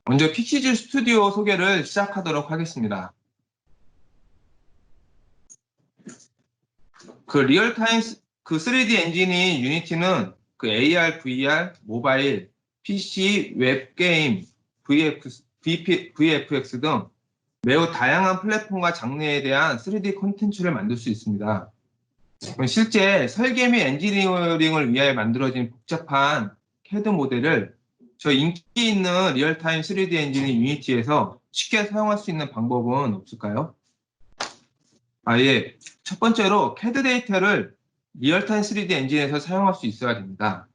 먼저 픽시즈 스튜디오 소개를 시작하도록 하겠습니다. 리얼타임 3D 엔진인 유니티는 AR, VR, 모바일, PC, 웹게임, VFX 등 매우 다양한 플랫폼과 장르에 대한 3D 콘텐츠를 만들 수 있습니다. 실제 설계 및 엔지니어링을 위하여 만들어진 복잡한 CAD 모델을 저 인기 있는 리얼타임 3D 엔진인 유니티에서 쉽게 사용할 수 있는 방법은 없을까요? 예. 첫 번째로 CAD 데이터를 리얼타임 3D 엔진에서 사용할 수 있어야 됩니다.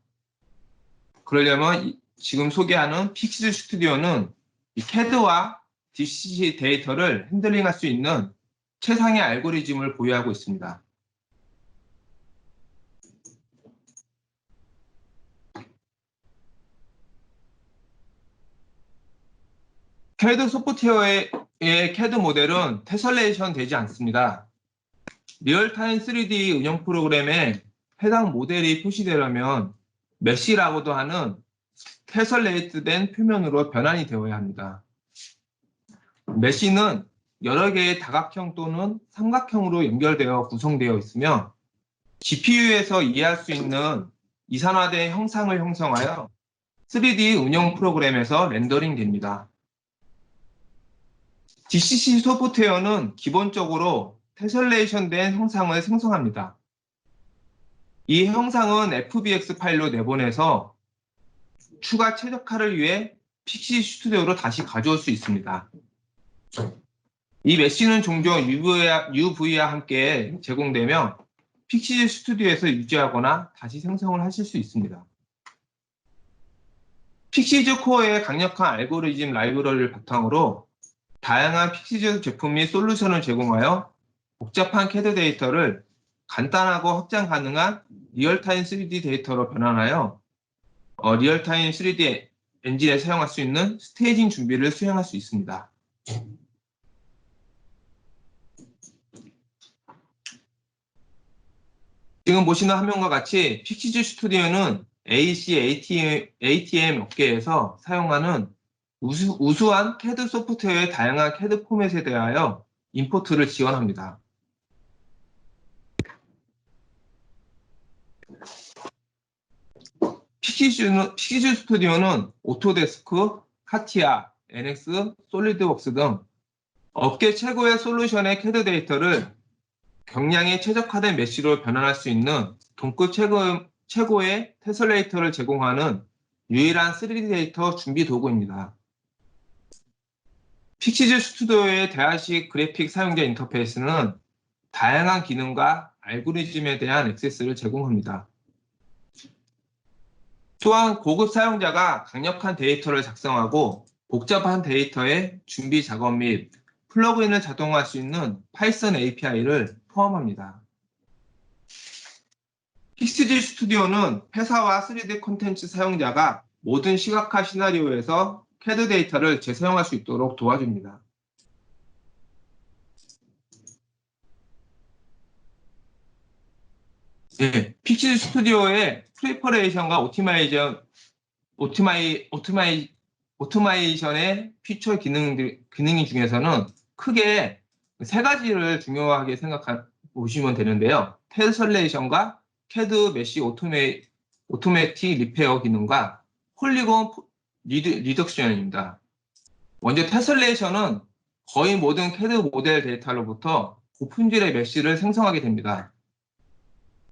그러려면 지금 소개하는 픽시즈 스튜디오는 이 CAD와 DCC 데이터를 핸들링할 수 있는 최상의 알고리즘을 보유하고 있습니다. CAD 소프트웨어의 CAD 모델은 테설레이션 되지 않습니다. 리얼타임 3D 운영 프로그램에 해당 모델이 표시되려면 메시라고도 하는 테설레이트된 표면으로 변환이 되어야 합니다. 메시는 여러 개의 다각형 또는 삼각형으로 연결되어 구성되어 있으며 GPU에서 이해할 수 있는 이산화된 형상을 형성하여 3D 운영 프로그램에서 렌더링 됩니다. DCC 소프트웨어는 기본적으로 테설레이션된 형상을 생성합니다. 이 형상은 FBX 파일로 내보내서 추가 최적화를 위해 픽시 스튜디오로 다시 가져올 수 있습니다. 이 메시는 종종 UV와 함께 제공되며 픽시 스튜디오에서 유지하거나 다시 생성을 하실 수 있습니다. 픽시즈 코어의 강력한 알고리즘 라이브러리를 바탕으로 다양한 픽시즈 제품 및 솔루션을 제공하여 복잡한 CAD 데이터를 간단하고 확장 가능한 리얼타임 3D 데이터로 변환하여 리얼타임 3D 엔진에 사용할 수 있는 스테이징 준비를 수행할 수 있습니다. 지금 보시는 화면과 같이 픽시즈 스튜디오는 AEC, ATM 업계에서 사용하는 우수한 CAD 소프트웨어의 다양한 CAD 포맷에 대하여 임포트를 지원합니다. 픽시즈 스튜디오는 오토데스크, 카티아, NX, 솔리드웍스 등 업계 최고의 솔루션의 CAD 데이터를 경량에 최적화된 메시로 변환할 수 있는 동급 최고의 테슬레이터를 제공하는 유일한 3D 데이터 준비 도구입니다. 픽시즈 스튜디오의 대화식 그래픽 사용자 인터페이스는 다양한 기능과 알고리즘에 대한 액세스를 제공합니다. 또한 고급 사용자가 강력한 데이터를 작성하고 복잡한 데이터의 준비 작업 및 플러그인을 자동화할 수 있는 파이썬 API를 포함합니다. 픽시즈 스튜디오는 회사와 3D 콘텐츠 사용자가 모든 시각화 시나리오에서 CAD 데이터를 재사용할 수 있도록 도와줍니다. 네, 픽시즈 스튜디오의 프리퍼레이션과 오토마이션의 피처 기능 중에서는 크게 세 가지를 중요하게 보시면 되는데요. 테설레이션과 CAD 메시 오토매틱 리페어 기능과 폴리곤 리덕션입니다. 먼저 테설레이션은 거의 모든 CAD 모델 데이터로부터 고품질의 메시를 생성하게 됩니다.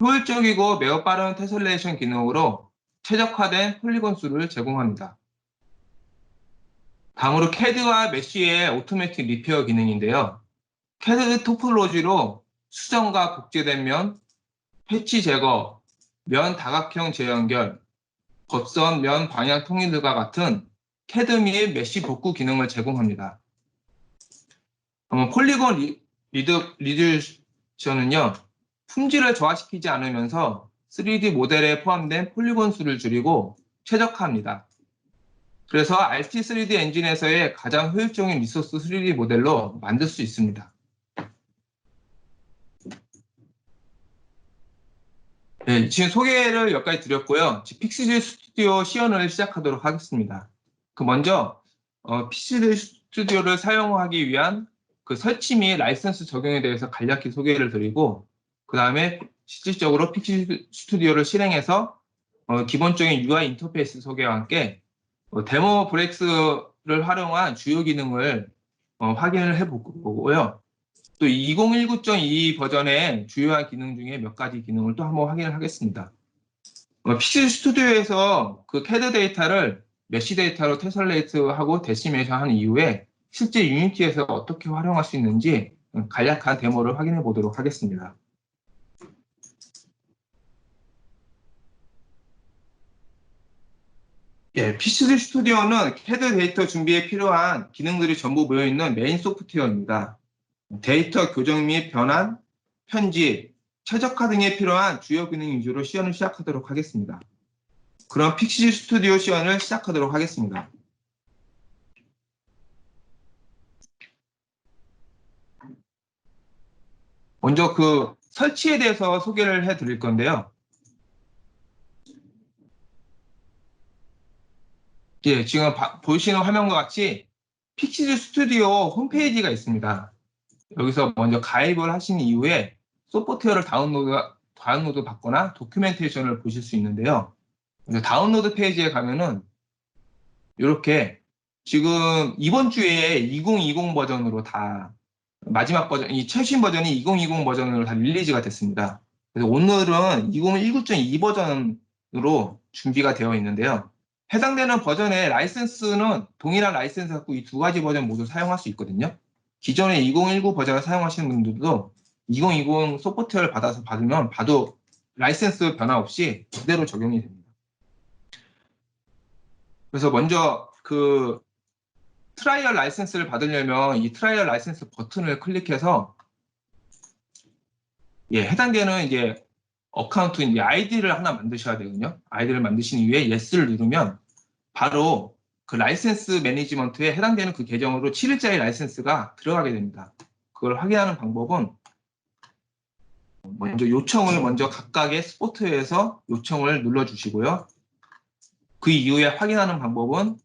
효율적이고 매우 빠른 테설레이션 기능으로 최적화된 폴리곤 수를 제공합니다. 다음으로 CAD와 메쉬의 오토매틱 리페어 기능인데요. CAD 토폴로지로 수정과 복제된 면, 패치 제거, 면 다각형 재연결, 겉선 면 방향 통일과 같은 CAD 및 메쉬 복구 기능을 제공합니다. 폴리곤 리듀션은요, 품질을 저하시키지 않으면서 3D 모델에 포함된 폴리곤 수를 줄이고 최적화합니다. 그래서 RT3D 엔진에서의 가장 효율적인 리소스 3D 모델로 만들 수 있습니다. 네, 지금 소개를 여기까지 드렸고요. 픽시즈 스튜디오 시연을 시작하도록 하겠습니다. 먼저 PC 스튜디오를 사용하기 위한 그 설치 및 라이선스 적용에 대해서 간략히 소개를 드리고, 그 다음에 실질적으로 PC 스튜디오를 실행해서 기본적인 UI 인터페이스 소개와 함께 데모 브렉스를 활용한 주요 기능을 확인을 해볼 거고요. 또 2019.2 버전의 주요한 기능 중에 몇 가지 기능을 또 한번 확인을 하겠습니다. PC 스튜디오에서 그 CAD 데이터를 메쉬 데이터로 테슬레이트하고 데시메이션 한 이후에 실제 유니티에서 어떻게 활용할 수 있는지 간략한 데모를 확인해 보도록 하겠습니다. 예, PC 스튜디오는 CAD 데이터 준비에 필요한 기능들이 전부 모여있는 메인 소프트웨어입니다. 데이터 교정 및 변환, 편집, 최적화 등에 필요한 주요 기능 위주로 시연을 시작하도록 하겠습니다. 그럼 PC 스튜디오 시연을 시작하도록 하겠습니다. 먼저 그 설치에 대해서 소개를 해 드릴 건데요. 예, 지금 보시는 화면과 같이 픽시즈 스튜디오 홈페이지가 있습니다. 여기서 먼저 가입을 하신 이후에 소프트웨어를 다운로드 받거나 도큐멘테이션을 보실 수 있는데요. 다운로드 페이지에 가면은 이렇게 지금 이번 주에 2020 버전으로 다 마지막 버전, 이 최신 버전이 2020 버전으로 다 릴리즈가 됐습니다. 그래서 오늘은 2019.2 버전으로 준비가 되어 있는데요. 해당되는 버전의 라이센스는 동일한 라이센스 갖고 이 두 가지 버전 모두 사용할 수 있거든요. 기존의 2019 버전을 사용하시는 분들도 2020 소프트웨어를 받으면 봐도 라이센스 변화 없이 그대로 적용이 됩니다. 그래서 먼저 그 트라이얼 라이센스를 받으려면 이 트라이얼 라이센스 버튼을 클릭해서 예, 해당되는 이제 어카운트 이제 아이디를 하나 만드셔야 되거든요. 아이디를 만드신 이후에 yes를 누르면 바로 그 라이센스 매니지먼트에 해당되는 그 계정으로 7일짜리 라이센스가 들어가게 됩니다. 그걸 확인하는 방법은 먼저 각각의 스포트에서 요청을 눌러주시고요. 그 이후에 확인하는 방법은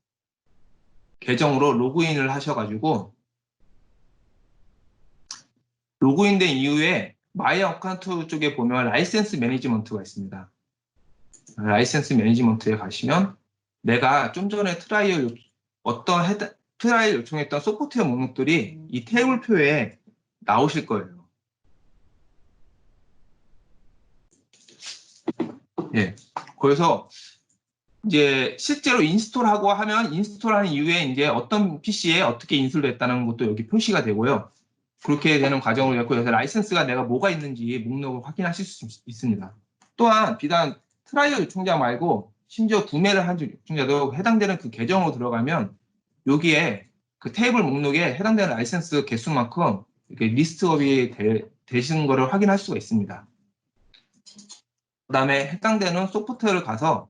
계정으로 로그인을 하셔가지고 로그인된 이후에 마이 어카운트 쪽에 보면 라이센스 매니지먼트가 있습니다. 라이센스 매니지먼트에 가시면 내가 좀 전에 트라이얼 요청했던 소프트웨어 목록들이 이 테이블표에 나오실 거예요. 예. 그래서 이제 실제로 인스톨하고 하면 인스톨하는 이후에 이제 어떤 PC에 어떻게 인스톨됐다는 것도 여기 표시가 되고요. 그렇게 되는 과정을 갖고 여기서 라이센스가 내가 뭐가 있는지 목록을 확인하실 수 있습니다. 또한 비단 트라이얼 요청자 말고 심지어 구매를 한 요청자도 해당되는 그 계정으로 들어가면 여기에 그 테이블 목록에 해당되는 라이센스 개수만큼 이렇게 리스트업이 되시는 것을 확인할 수가 있습니다. 그 다음에 해당되는 소프트웨어를 가서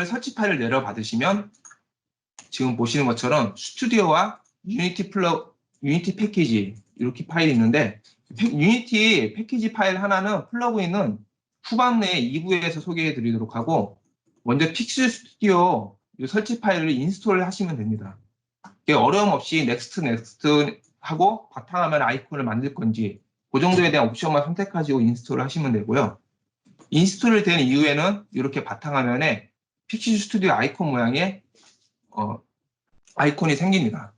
설치 파일을 내려받으시면 지금 보시는 것처럼 스튜디오와 유니티 패키지 이렇게 파일이 있는데 유니티 패키지 파일 하나는 플러그인은 후반 내 2부에서 소개해 드리도록 하고 먼저 픽스 스튜디오 설치 파일을 인스톨 하시면 됩니다. 어려움 없이 넥스트 하고 바탕화면 아이콘을 만들 건지 그 정도에 대한 옵션만 선택하시고 인스톨을 하시면 되고요. 인스톨이 된 이후에는 이렇게 바탕화면에 픽시 스튜디오 아이콘 모양의 아이콘이 생깁니다.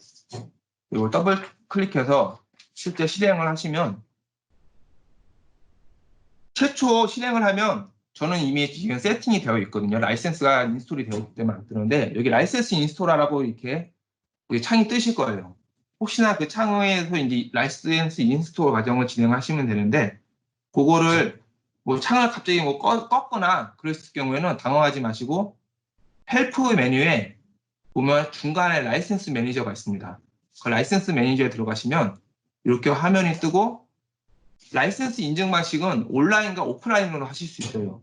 이걸 더블 클릭해서 실제 실행을 하시면 최초 실행을 하면 저는 이미 지금 세팅이 되어 있거든요. 라이센스가 인스톨이 되어 있기 때문에 안 뜨는데 여기 라이센스 인스톨하라고 이렇게 창이 뜨실 거예요. 혹시나 그 창에서 이제 라이센스 인스톨 과정을 진행하시면 되는데 그거를 뭐 창을 갑자기 뭐 껐거나 그랬을 경우에는 당황하지 마시고 헬프 메뉴에 보면 중간에 라이센스 매니저가 있습니다. 그 라이센스 매니저에 들어가시면 이렇게 화면이 뜨고 라이센스 인증 방식은 온라인과 오프라인으로 하실 수 있어요.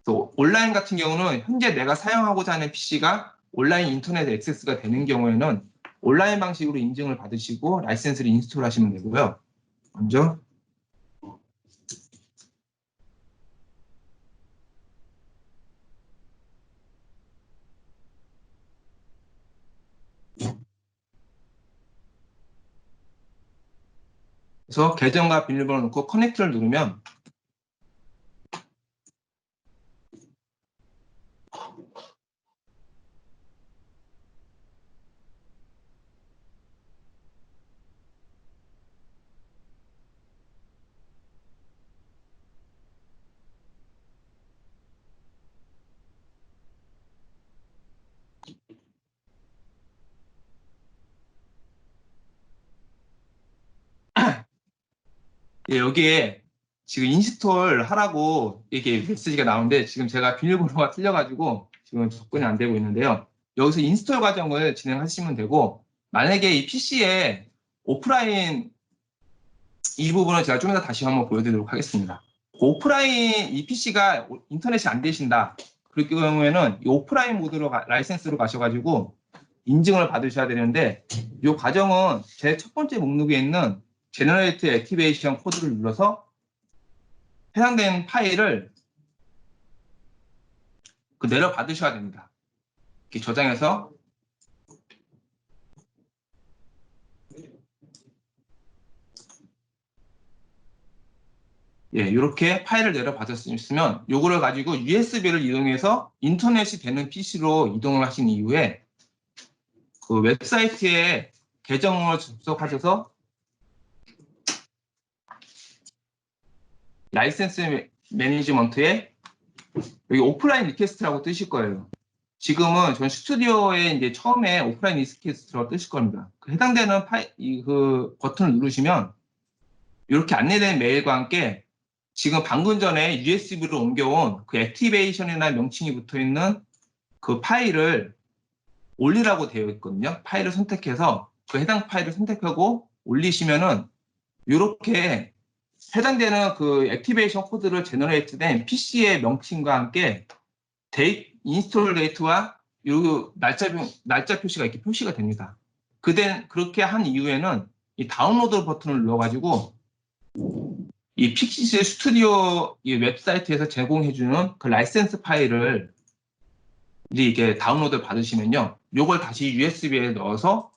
또 온라인 같은 경우는 현재 내가 사용하고자 하는 PC가 온라인 인터넷 액세스가 되는 경우에는 온라인 방식으로 인증을 받으시고 라이센스를 인스톨 하시면 되고요. 먼저 그래서 계정과 비밀번호 넣고 커넥트를 누르면 예, 여기에 지금 인스톨 하라고 이렇게 메시지가 나오는데 지금 제가 비밀번호가 틀려가지고 지금 접근이 안 되고 있는데요. 여기서 인스톨 과정을 진행하시면 되고 만약에 이 PC에 오프라인 이 부분은 제가 좀 이따 다시 한번 보여드리도록 하겠습니다. 오프라인 이 PC가 인터넷이 안 되신다. 그럴 경우에는 이 오프라인 모드로 라이센스로 가셔가지고 인증을 받으셔야 되는데 이 과정은 제 첫 번째 목록에 있는 제너레이트 액티베이션 코드를 눌러서 해당된 파일을 내려 받으셔야 됩니다. 이렇게 저장해서 예, 이렇게 파일을 내려 받았으면 요거를 가지고 USB를 이용해서 인터넷이 되는 PC로 이동을 하신 이후에 그 웹사이트에 계정을 접속하셔서 라이센스 매니지먼트에 여기 오프라인 리퀘스트라고 뜨실 거예요. 지금은 전 스튜디오에 이제 처음에 오프라인 리퀘스트라고 뜨실 겁니다. 그 해당되는 그 버튼을 누르시면 이렇게 안내된 메일과 함께 지금 방금 전에 USB로 옮겨온 그 액티베이션이나 명칭이 붙어 있는 그 파일을 올리라고 되어 있거든요. 파일을 선택해서 그 해당 파일을 선택하고 올리시면은 이렇게 해당되는 그 액티베이션 코드를 제너레이트된 PC의 명칭과 함께 인스톨 데이트와 요 날짜 표시가 이렇게 표시가 됩니다. 그렇게 한 이후에는 이 다운로드 버튼을 눌러가지고 이 픽시스 스튜디오 이 웹사이트에서 제공해주는 그 라이센스 파일을 이게 다운로드 받으시면요, 요걸 다시 USB에 넣어서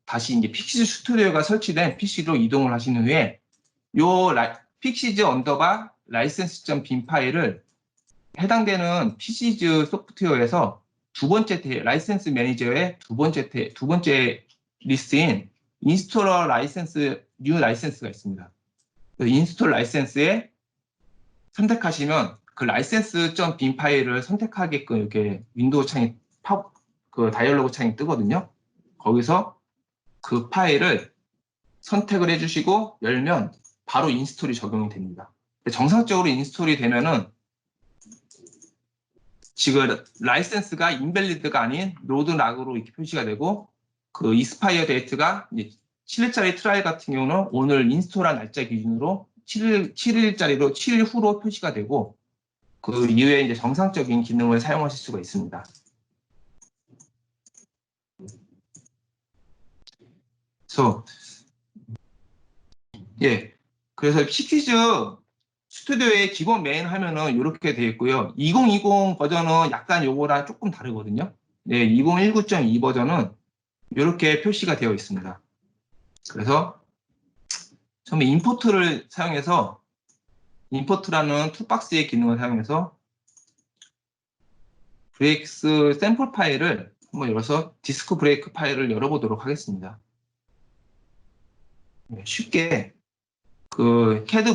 다시 이제 픽시즈 스튜디오가 설치된 PC로 이동을 하신 후에 요 픽시즈 언더바 라이센스.bin 파일을 해당되는 픽시즈 소프트웨어에서 두 번째 라이센스 매니저의 두 번째 리스트인 인스톨러 라이센스 뉴 라이센스가 있습니다. 인스톨 라이센스에 선택하시면 그 라이센스.bin 파일을 선택하게끔 이렇게 윈도우 창이 그 다이얼로그 창이 뜨거든요. 거기서 그 파일을 선택을 해주시고 열면 바로 인스톨이 적용이 됩니다. 정상적으로 인스톨이 되면은 지금 라이센스가 인밸리드가 아닌 로드 락으로 이렇게 표시가 되고 그 이스파이어 데이트가 7일짜리 트라이 같은 경우는 오늘 인스톨한 날짜 기준으로 7일짜리로 7일 후로 표시가 되고 그 이후에 이제 정상적인 기능을 사용하실 수가 있습니다. 그래서 픽시즈 스튜디오의 기본 메인 화면은 이렇게 되어 있고요. 2020 버전은 약간 요거랑 조금 다르거든요. 2019.2 버전은 이렇게 표시가 되어 있습니다. 그래서 처음에 임포트를 사용해서 임포트라는 툴박스의 기능을 사용해서 브레이크스 샘플 파일을 한번 열어서 디스크 브레이크 파일을 열어보도록 하겠습니다. 쉽게 그 CAD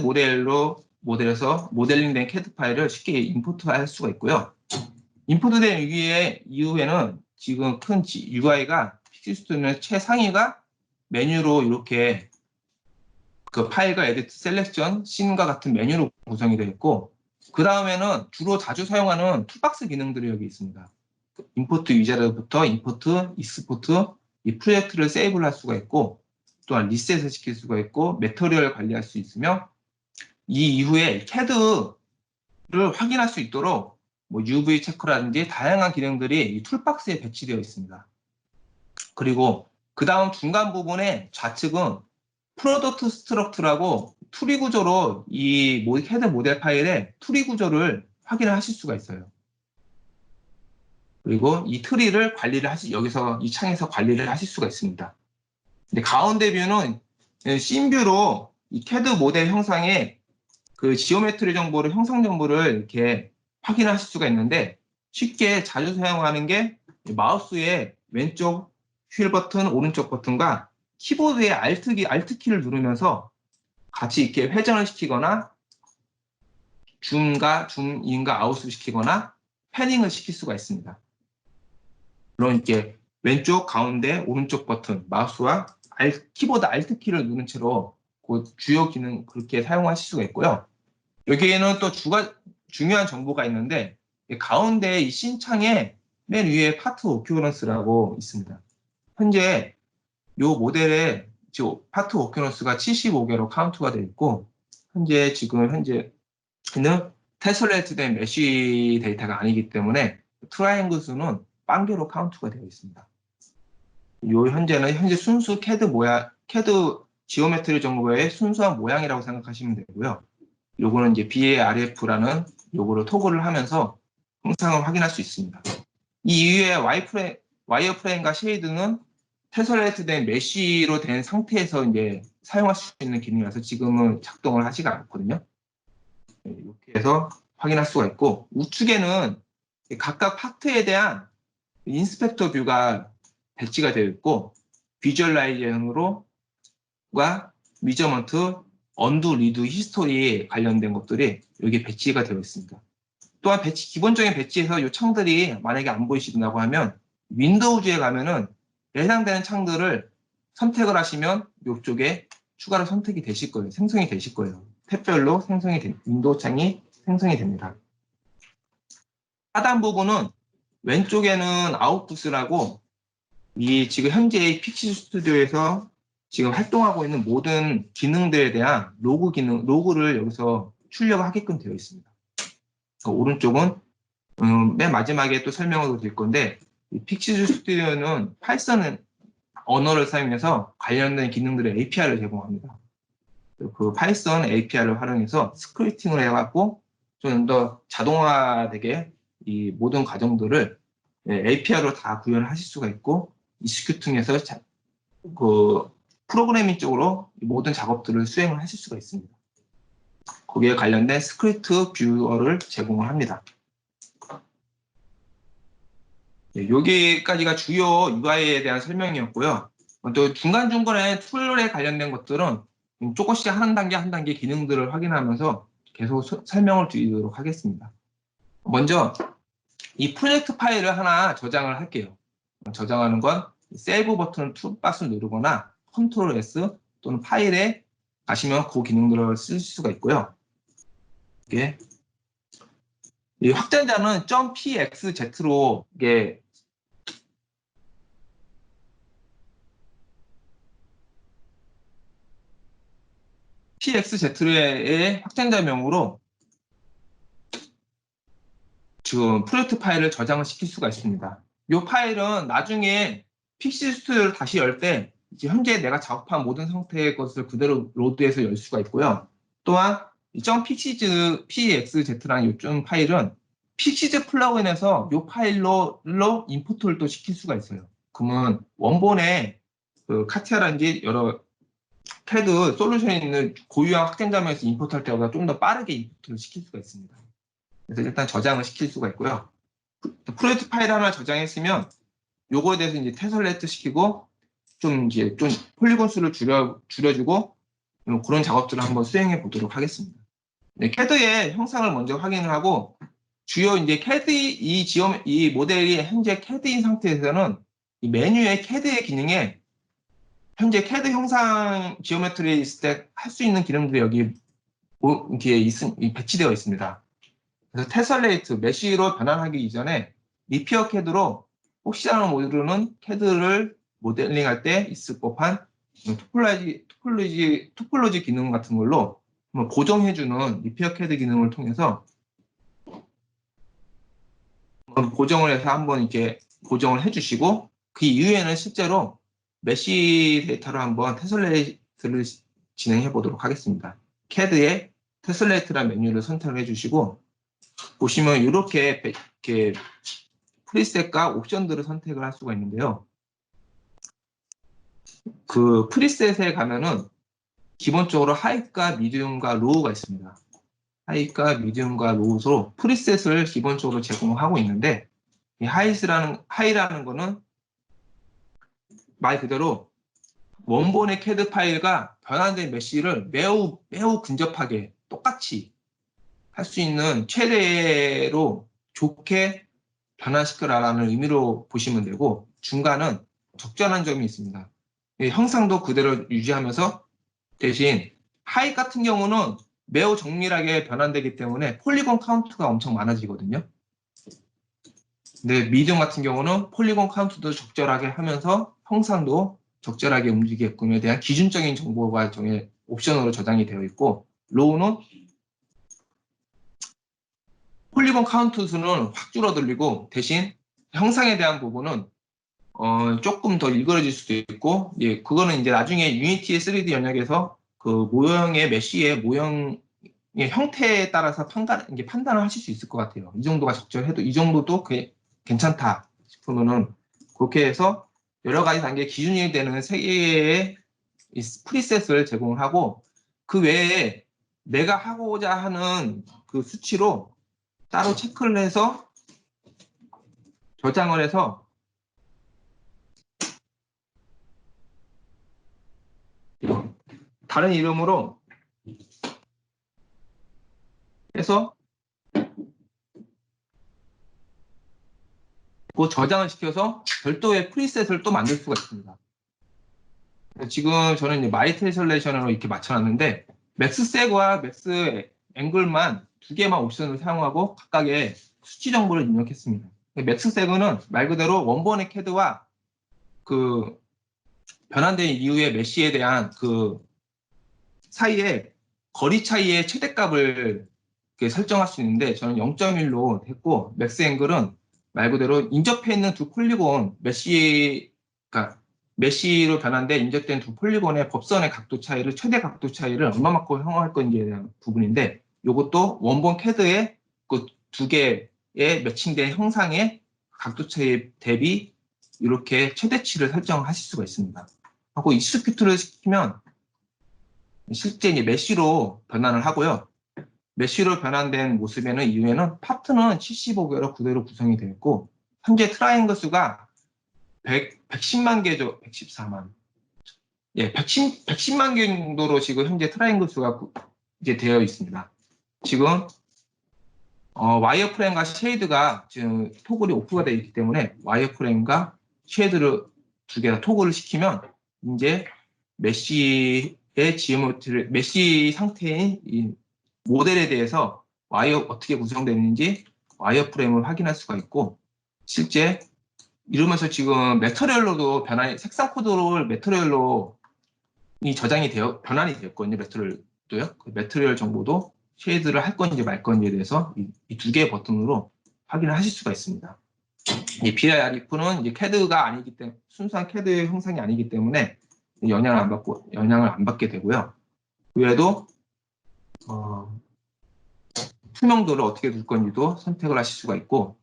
모델에서 모델링된 CAD 파일을 쉽게 임포트할 수가 있고요. 임포트된 이후에는 지금 큰 UI가 픽시즈 스튜디오의 최상위가 메뉴로 이렇게 그 파일과 에디트, 셀렉션, 씬과 같은 메뉴로 구성이 되어 있고 그 다음에는 주로 자주 사용하는 툴박스 기능들이 여기 있습니다. 임포트 위자르부터 임포트, 익스포트, 이 프로젝트를 세이브를 할 수가 있고 또한 리셋을 시킬 수가 있고 매터리얼을 관리할 수 있으며 이 이후에 CAD를 확인할 수 있도록 뭐 UV 체크라든지 다양한 기능들이 이 툴박스에 배치되어 있습니다. 그리고 그 다음 중간 부분에 좌측은 프로덕트 스트럭트라고 트리 구조로 이 CAD 모델 파일의 트리 구조를 확인을 하실 수가 있어요. 그리고 이 트리를 여기서 이 창에서 관리를 하실 수가 있습니다. 근데 가운데 뷰는 씬뷰로 이 CAD 모델 형상에 그 지오메트리 정보를 형상 정보를 이렇게 확인하실 수가 있는데 쉽게 자주 사용하는 게 마우스의 왼쪽 휠 버튼, 오른쪽 버튼과 키보드의 Alt 키를 누르면서 같이 이렇게 회전을 시키거나 줌인과 아웃을 시키거나 패닝을 시킬 수가 있습니다. 물론 이렇게 왼쪽, 가운데, 오른쪽 버튼, 마우스와 키보드 Alt 키를 누른 채로 그 주요 기능 그렇게 사용하실 수가 있고요. 여기에는 또 중요한 정보가 있는데 가운데 이 신창에 맨 위에 파트 오큐런스라고 있습니다. 현재 이 모델에 파트 오큐런스가 75개로 카운트가 되어 있고 현재는 테슬레이트된 메쉬 데이터가 아니기 때문에 트라이앵글 수는 빵개로 카운트가 되어 있습니다. 현재 순수 CAD 지오메트리 정보의 순수한 모양이라고 생각하시면 되고요. 요거는 이제 BARF라는 요거를 토글을 하면서 형상을 확인할 수 있습니다. 이 이후에 와이어프레임과 쉐이드는 테슬레이트된 메쉬로 된 상태에서 이제 사용할 수 있는 기능이라서 지금은 작동을 하지가 않거든요. 이렇게 해서 확인할 수가 있고 우측에는 각각 파트에 대한 인스펙터 뷰가 배치가 되어 있고 비주얼라이제이션과 미저먼트, 언두, 리드, 히스토리 관련된 것들이 여기에 배치가 되어 있습니다. 또한 기본적인 배치에서 이 창들이 만약에 안 보이신다고 하면 윈도우즈에 가면은 해당되는 창들을 선택을 하시면 이쪽에 추가로 생성이 되실 거예요. 탭별로 윈도우 창이 생성이 됩니다. 하단 부분은 왼쪽에는 아웃부스라고 지금 현재 픽시 스튜디오에서 지금 활동하고 있는 모든 기능들에 대한 로그를 여기서 출력하게끔 되어 있습니다. 오른쪽은 맨 마지막에 또 설명을 드릴 건데 픽시 스튜디오는 파이썬 언어를 사용해서 관련된 기능들의 API를 제공합니다. 그 파이썬 API를 활용해서 스크립팅을 해갖고 좀 더 자동화되게 이 모든 과정들을 API로 다 구현하실 수가 있고 이스큐팅해서 그 프로그래밍 쪽으로 모든 작업들을 수행을 하실 수가 있습니다. 거기에 관련된 스크립트 뷰어를 제공을 합니다. 여기까지가 주요 UI에 대한 설명이었고요. 또 중간중간에 툴에 관련된 것들은 조금씩 한 단계 기능들을 확인하면서 계속 설명을 드리도록 하겠습니다. 먼저 이 프로젝트 파일을 하나 저장을 할게요. 저장하는 건 세이브 버튼 툴바스를 누르거나 컨트롤 S 또는 파일에 가시면 그 기능들을 쓸 수가 있고요. 이게 이 확장자는 .pxz로 이게 pxz의 확장자명으로 지금 프로젝트 파일을 저장을 시킬 수가 있습니다. 이 파일은 나중에 픽시 스튜디오를 다시 열 때 현재 내가 작업한 모든 상태의 것을 그대로 로드해서 열 수가 있고요. 또한 .pxz라는 이 파일은 픽시즈 플러그인에서 이 파일로 임포트를 또 시킬 수가 있어요. 그러면 원본의 그 카티아라든지 여러 CAD 솔루션에 있는 고유한 확장자명에서 임포트할 때보다 좀 더 빠르게 임포트를 시킬 수가 있습니다. 그래서 일단 저장을 시킬 수가 있고요. 프로젝트 파일 하나 저장했으면 요거에 대해서 이제 테슬레이트 시키고 좀 폴리곤 수를 줄여주고 그런 작업들을 한번 수행해 보도록 하겠습니다. 네, CAD의 형상을 먼저 확인을 하고 주요 이제 이 모델이 현재 CAD인 상태에서는 이 메뉴의 CAD의 기능에 현재 CAD 형상 지오메트리에 있을 때 할 수 있는 기능들이 여기 이렇게 배치되어 있습니다. 그래서 테슬레이트, 메쉬로 변환하기 이전에 리피어 CAD로 혹시나 모르는 CAD를 모델링할 때 있을 법한 토폴로지 기능 같은 걸로 고정해주는 리피어 CAD 기능을 통해서 고정을 해서 한번 이렇게 고정을 해주시고 그 이후에는 실제로 메쉬 데이터로 한번 테슬레이트를 진행해 보도록 하겠습니다. CAD에 테슬레이트라는 메뉴를 선택을 해주시고 보시면 이렇게 프리셋과 옵션들을 선택을 할 수가 있는데요. 그 프리셋에 가면은 기본적으로 하이과 미디움과 로우가 있습니다. 하이과 미디움과 로우로 프리셋을 기본적으로 제공하고 있는데, 이 하이라는 거는 말 그대로 원본의 CAD 파일과 변환된 메쉬를 매우 근접하게 똑같이 할 수 있는 최대로 좋게 변환시켜라라는 의미로 보시면 되고, 중간은 적절한 점이 있습니다. 형상도 그대로 유지하면서 대신 하이 같은 경우는 매우 정밀하게 변환되기 때문에 폴리곤 카운트가 엄청 많아지거든요. 근데 미디움 같은 경우는 폴리곤 카운트도 적절하게 하면서 형상도 적절하게 움직이게끔에 대한 기준적인 정보가 옵션으로 저장이 되어 있고, 로우는 폴리곤 카운트 수는 확 줄어들리고 대신 형상에 대한 부분은 조금 더 일그러질 수도 있고, 예, 그거는 이제 나중에 유니티의 3D 영역에서 그 모형의 메쉬의 모형의 형태에 따라서 판단을 하실 수 있을 것 같아요. 이 정도가 적절해도 이 정도도 괜찮다 싶으면은 그렇게 해서 여러 가지 단계 기준이 되는 세 개의 프리셋을 제공하고, 그 외에 내가 하고자 하는 그 수치로 따로 체크를 해서 저장을 해서 다른 이름으로 해서 그 저장을 시켜서 별도의 프리셋을 또 만들 수가 있습니다. 지금 저는 이제 마이 테슬레이션으로 이렇게 맞춰놨는데, 맥스 색과 맥스 앵글만 두 개만 옵션을 사용하고 각각의 수치 정보를 입력했습니다. 맥스 색은 말 그대로 원본의 CAD와 그 변환된 이후의 메쉬에 대한 그 사이에 거리 차이의 최대값을 설정할 수 있는데, 저는 0.1로 했고, 맥스 앵글은 말 그대로 인접해 있는 두 폴리곤 그러니까 메쉬로 변환돼 인접된 두 폴리곤의 법선의 각도 차이를, 최대 각도 차이를 얼마만큼 형성할 건지에 대한 부분인데, 이것도 원본 CAD의 그 두 개의 매칭된 형상의 각도 차이 대비 이렇게 최대치를 설정하실 수가 있습니다. 하고 익스큐트를 시키면 실제 이제 메쉬로 변환을 하고요. 메쉬로 변환된 모습에는 이후에는 파트는 75개로 그대로 구성이 되어 있고, 현재 트라이앵글 수가 110만 개죠. 114만. 예, 110만 개 정도로 지금 현재 트라이앵글 수가 이제 되어 있습니다. 지금 와이어프레임과 쉐이드가 지금 토글이 오프가 되어 있기 때문에 와이어프레임과 쉐이드를 두 개 다 토글을 시키면 이제 메쉬의 메쉬 상태인 이 모델에 대해서 어떻게 구성되는지 와이어프레임을 확인할 수가 있고, 실제 이러면서 지금 매터리얼로도 색상 코드를 매터리얼로 변환이 되었거든요. 매터리얼도요. 그 매터리얼 정보도 쉐이드를 할 건지 말 건지에 대해서 이 두 개의 버튼으로 확인을 하실 수가 있습니다. 이 BIRF는 이제 CAD가 아니기 때문에, 순수한 CAD 형상이 아니기 때문에 영향을 안 받게 되고요. 그 외에도 투명도를 어떻게 둘 건지도 선택을 하실 수가 있고,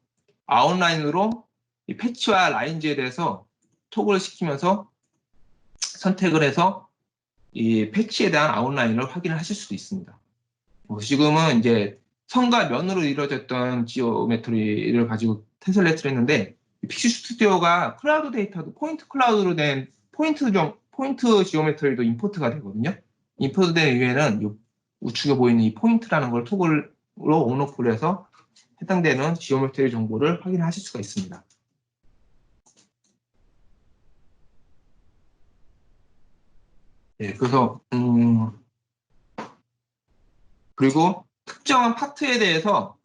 아웃라인으로 이 패치와 라인즈에 대해서 토글을 시키면서 선택을 해서 이 패치에 대한 아웃라인을 확인을 하실 수도 있습니다. 지금은 이제 선과 면으로 이루어졌던 지오메트리를 가지고 테슬레이트를 했는데, 픽시 스튜디오가 클라우드 데이터도 포인트 클라우드로 된 포인트 지오메트리도 임포트가 되거든요. 임포트된 이후에는 우측에 보이는 이 포인트라는 걸 토글로 온오프를 해서 해당되는 지오메트리 정보를 확인하실 수가 있습니다. 네, 그래서 그리고 특정한 파트에 대해서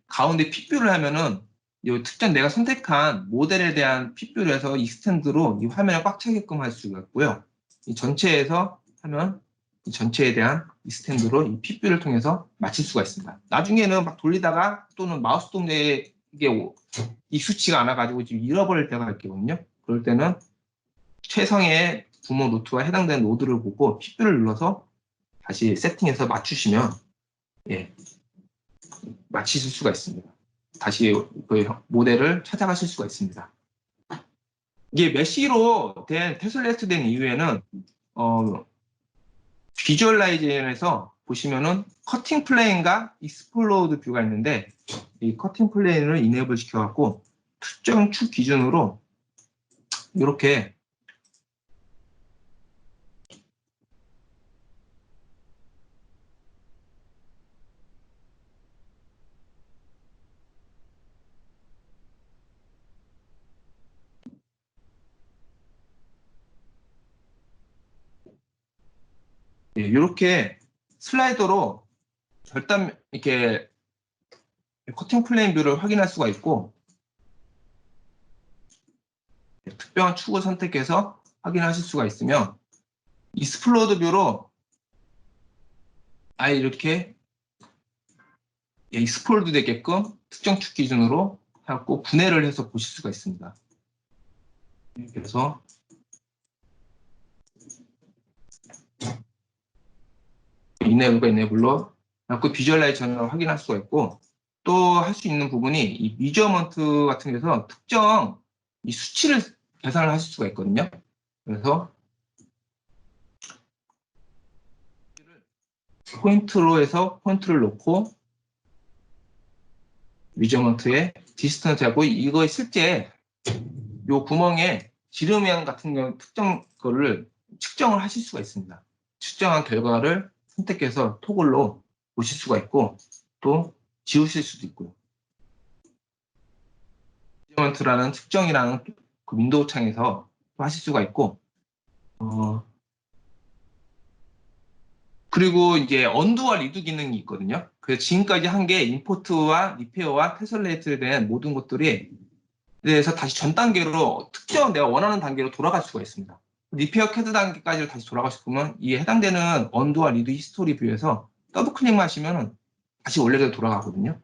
가운데 핏뷰를 하면은 이 특정 내가 선택한 모델에 대한 핏뷰를 해서 익스텐드로 이 화면을 꽉 차게끔 할 수가 있고요. 이 전체에서 하면 이 전체에 대한 익스텐드로 이 핏뷰를 통해서 맞출 수가 있습니다. 나중에는 막 돌리다가 또는 마우스 동작에 이게 익숙치가 않아가지고 지금 잃어버릴 때가 있거든요. 그럴 때는 최상의 부모 노트와 해당되는 노드를 보고 핏뷰를 눌러서 다시 세팅해서 맞추시면 맞추실 수가 있습니다. 다시 그 모델을 찾아가실 수가 있습니다. 이게 메쉬로 된 테슬레이트 된 이후에는 비주얼라이제이션에서 보시면은 커팅 플레인과 익스플로드 뷰가 있는데 이 커팅 플레인을 이네이블 시켜갖고 특정 축 기준으로 이렇게 이렇게 슬라이더로 절단 이렇게 커팅 플레인 뷰를 확인할 수가 있고 특별한 축을 선택해서 확인하실 수가 있으며 익스플로드 뷰로 아예 이렇게 익스플로드 되게끔 특정 축 기준으로 해갖고 분해를 해서 보실 수가 있습니다. 그래서 이네이블과 이네이블로 해갖고 비주얼라이제이션을 확인할 수가 있고 또 할 수 있는 부분이 이 미저먼트 같은 데서 특정 이 수치를 계산을 하실 수가 있거든요. 그래서 포인트로 해서 포인트를 놓고 미저먼트에 디스턴스 하고 이거 실제 요 구멍에 지름양 같은 경우 특정 거를 측정을 하실 수가 있습니다. 측정한 결과를 선택해서 토글로 보실 수가 있고 또 지우실 수도 있고요. 미저먼트라는 측정이라는 그 윈도우 창에서 하실 수가 있고 그리고 이제 언두와 리드 기능이 있거든요. 그래서 지금까지 한 게 임포트와 리페어와 테슬레이트에 대한 모든 것들이 그래서 다시 전 단계로 특정 내가 원하는 단계로 돌아갈 수가 있습니다. 리페어 캐드 단계까지 다시 돌아갈 수 있으면 이 해당되는 언두와 리드 히스토리 뷰에서 더블 클릭만 하시면 다시 원래대로 돌아가거든요.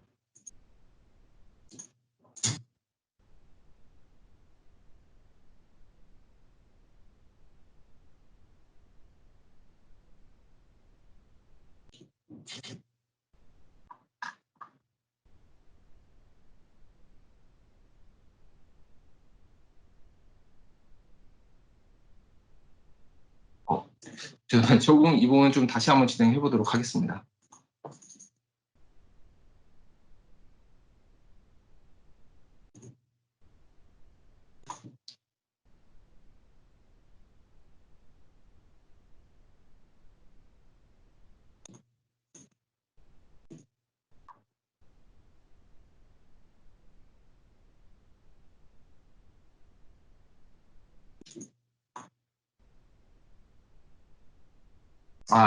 제가 조금 이 부분 좀 다시 한번 진행해 보도록 하겠습니다.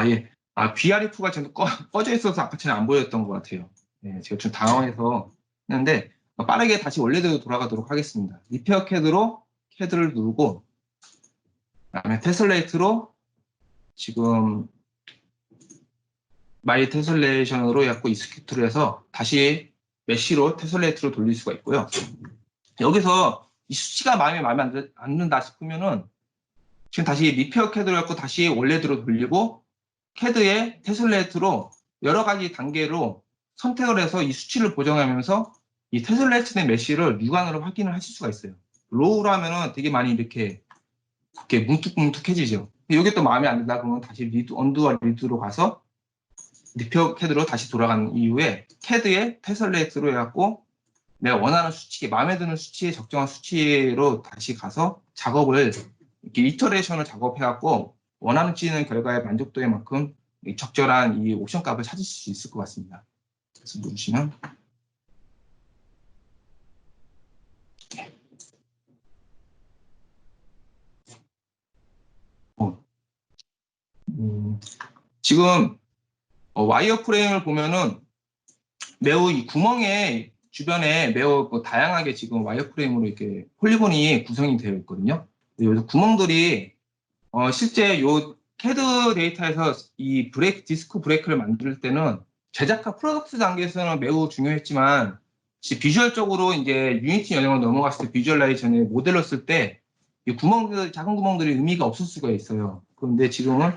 예. VRF가 지금 꺼져 있어서 아까 전에 안 보였던 것 같아요. 네, 제가 좀 당황해서 했는데 빠르게 다시 원래대로 돌아가도록 하겠습니다. 리페어 캐드로 캐드를 누르고 그다음에 테슬레이트로 지금 마이 테슬레이션으로 해갖고 이스큐트를 해서 다시 메쉬로 테슬레이트로 돌릴 수가 있고요. 여기서 이 수치가 마음에 안 든다 싶으면은 지금 다시 리페어 캐드로 해갖고 다시 원래대로 돌리고 캐드의 테슬레이트로 여러 가지 단계로 선택을 해서 이 수치를 보정하면서 이 테슬레이트 내 메쉬를 육안으로 확인을 하실 수가 있어요. 로우로 하면은 되게 많이 이렇게 뭉툭뭉툭해지죠. 이게 또 마음에 안 든다 그러면 다시 언두와 리드로 가서 리페어 캐드로 다시 돌아간 이후에 캐드의 테슬레이트로 해갖고 내가 원하는 수치, 마음에 드는 수치에 적정한 수치로 다시 가서 작업을 이렇게 이터레이션을 작업해갖고 원하는 결과의 만족도에 만큼 적절한 이 옵션 값을 찾으실 수 있을 것 같습니다. 그래서 누르시면 지금 와이어 프레임을 보면은 매우 이 구멍의 주변에 매우 다양하게 지금 와이어 프레임으로 이렇게 폴리곤이 구성이 되어 있거든요. 여기서 구멍들이 실제 요 캐드 데이터에서 이 디스크 브레이크를 만들 때는 제작과 프로덕트 단계에서는 매우 중요했지만 비주얼적으로 이제 유니티 영역으로 넘어갔을 때 비주얼라이제이션에 모델로 쓸 때 이 작은 구멍들이 의미가 없을 수가 있어요. 그런데 지금은